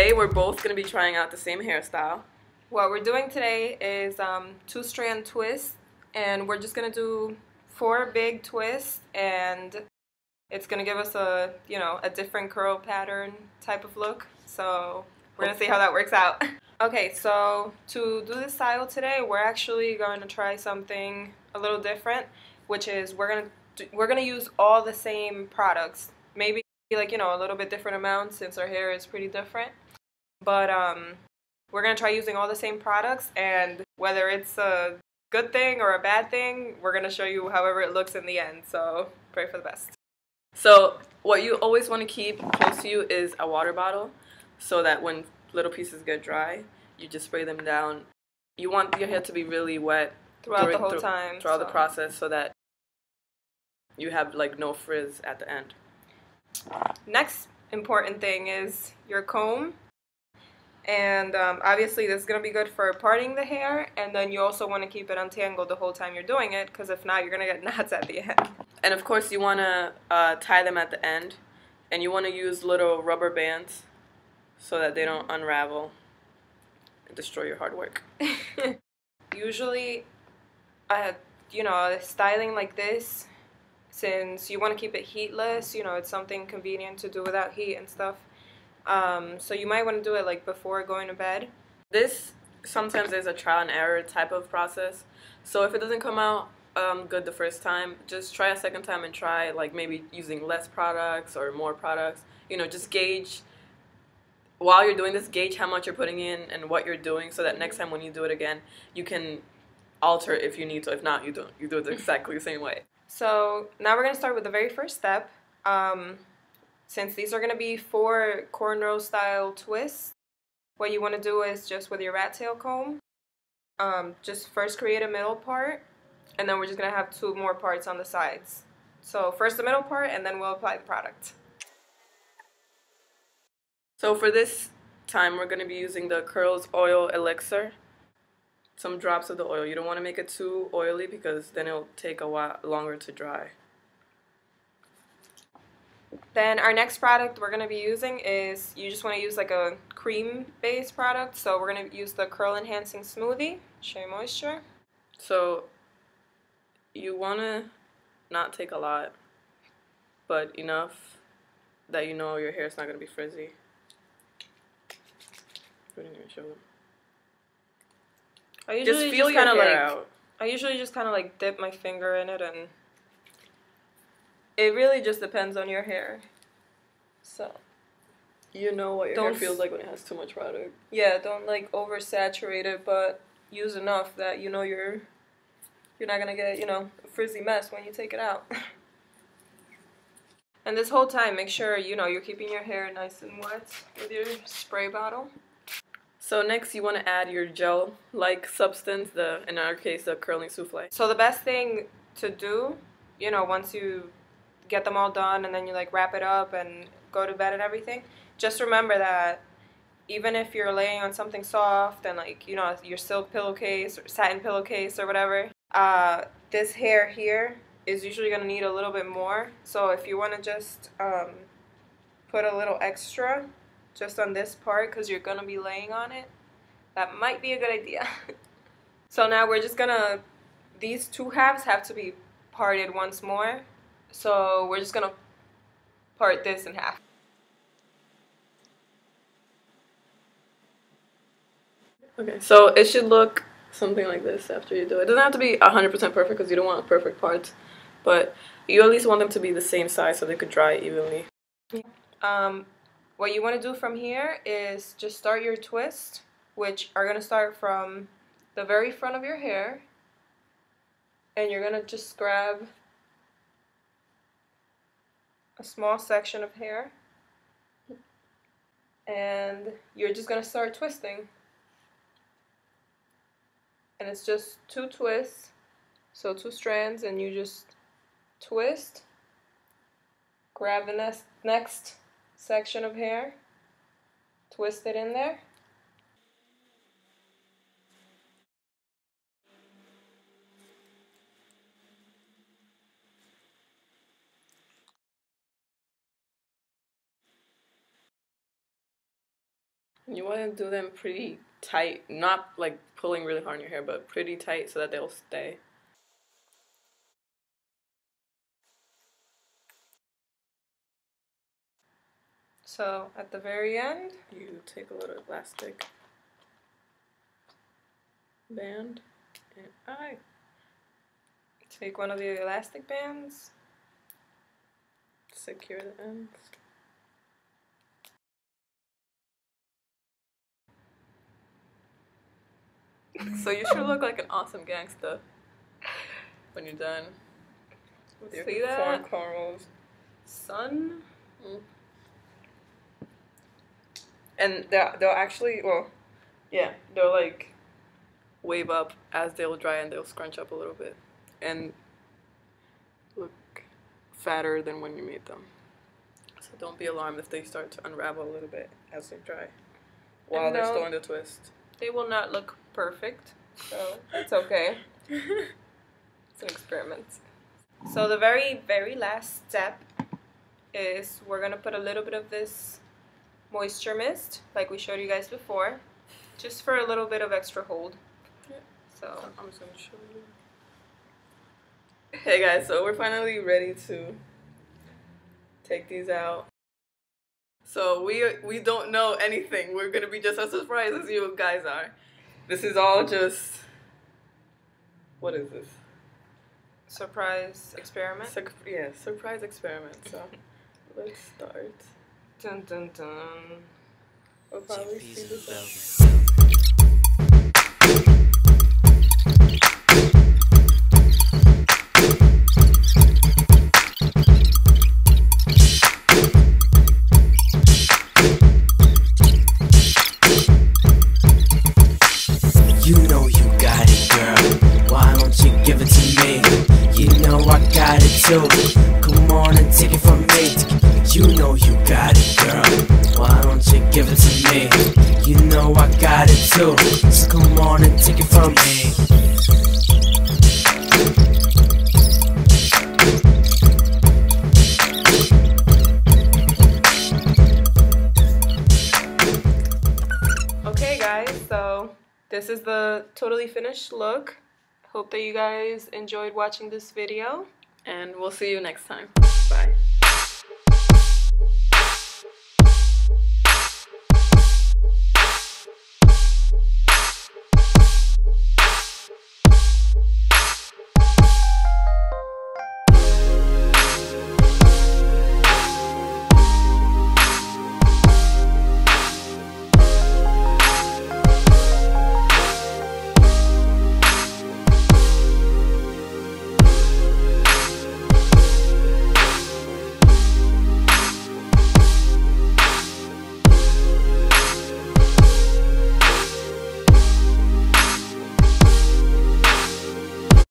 today we're both going to be trying out the same hairstyle. What we're doing today is two-strand twist, and we're just going to do 4 big twists, and it's going to give us a, a different curl pattern type of look. So we're going to see how that works out. Okay, so to do this style today, we're actually going to try something a little different, which is we're going to use all the same products. Maybe like, a little bit different amounts since our hair is pretty different. But we're going to try using all the same products, and whether it's a good thing or a bad thing, we're going to show you however it looks in the end. So pray for the best. So what you always want to keep close to you is a water bottle, so that when little pieces get dry, you just spray them down. You want your hair to be really wet throughout the whole time. Throughout the process, so that you have like no frizz at the end. Next important thing is your comb. And obviously this is going to be good for parting the hair, and then you also want to keep it untangled the whole time you're doing it, because if not, you're going to get knots at the end. And of course you want to tie them at the end, and you want to use little rubber bands so that they don't unravel and destroy your hard work. Usually, styling like this, since you want to keep it heatless, it's something convenient to do without heat and stuff. So you might want to do it like before going to bed. This sometimes is a trial and error type of process. So if it doesn't come out good the first time, just try a second time and try like maybe using less products or more products. Just gauge, while you're doing this, gauge how much you're putting in and what you're doing, so that next time when you do it again, you can alter it if you need to. If not, you don't. You do it exactly the same way. So now we're going to start with the very first step. Since these are going to be 4 cornrow style twists, what you want to do is just with your rat tail comb, just first create a middle part, and then we're just going to have 2 more parts on the sides. So first the middle part, and then we'll apply the product. So for this time, we're going to be using the Curls Oil Elixir. Some drops of the oil. You don't want to make it too oily, because then it'll take a while longer to dry. Then our next product we're going to be using is, you just want to use like a cream-based product. So we're going to use the Curl Enhancing Smoothie, Shea Moisture. So you want to not take a lot, but enough that your hair is not going to be frizzy. We didn't even show them. I usually just kind of like dip my finger in it, and it really just depends on your hair. So you know what your hair feels like when it has too much product. Yeah, don't like oversaturate it, but use enough that you're not gonna get a frizzy mess when you take it out. And this whole time, make sure you're keeping your hair nice and wet with your spray bottle. So next you want to add your gel-like substance, in our case the curling souffle. So the best thing to do, once you get them all done and then you like wrap it up and go to bed and everything, just remember that even if you're laying on something soft and like, your silk pillowcase or satin pillowcase or whatever, this hair here is usually going to need a little bit more. So if you want to just put a little extra just on this part, because you're going to be laying on it, that might be a good idea. So now we're just going to, these 2 halves have to be parted once more. So we're just going to part this in half. Okay, so it should look something like this after you do it. It doesn't have to be 100% perfect, because you don't want perfect parts, but you at least want them to be the same size so they could dry evenly. What you want to do from here is just start your twist, which are going to start from the very front of your hair, and you're going to just grab a small section of hair, and you're just going to start twisting. And it's just 2 twists, so 2 strands, and you just twist, grab the next section of hair, twist it in there, You want to do them pretty tight, not like pulling really hard on your hair, but pretty tight so that they'll stay. So at the very end, you take a little elastic band and I take one of the elastic bands, secure the ends. So you should look like an awesome gangster when you're done with your See that? cornrows. Sun. Mm. And they'll actually, well, yeah, they'll like wave up as they'll dry and they'll scrunch up a little bit and look fatter than when you made them. So don't be alarmed if they start to unravel a little bit as they dry while they're still in the twist. They will not look perfect, so it's okay. It's an experiment. So the very, very last step is we're going to put a little bit of this moisture mist, like we showed you guys before, just for a little bit of extra hold. Yeah. So I'm just going to show you. Hey guys, so we're finally ready to take these out. So we don't know anything. We're going to be just as surprised as you guys are. This is all just, what is this? Surprise experiment? Yeah, surprise experiment. So let's start. Dun dun dun. We'll probably see this out. You know you got it, girl. Why don't you give it to me? You know I got it too. Come on and take it from me. You know you got it, girl. Why don't you give it to me? You know I got it too. So come on and take it from me. Okay guys, so this is the totally finished look. Hope that you guys enjoyed watching this video. And we'll see you next time. Bye.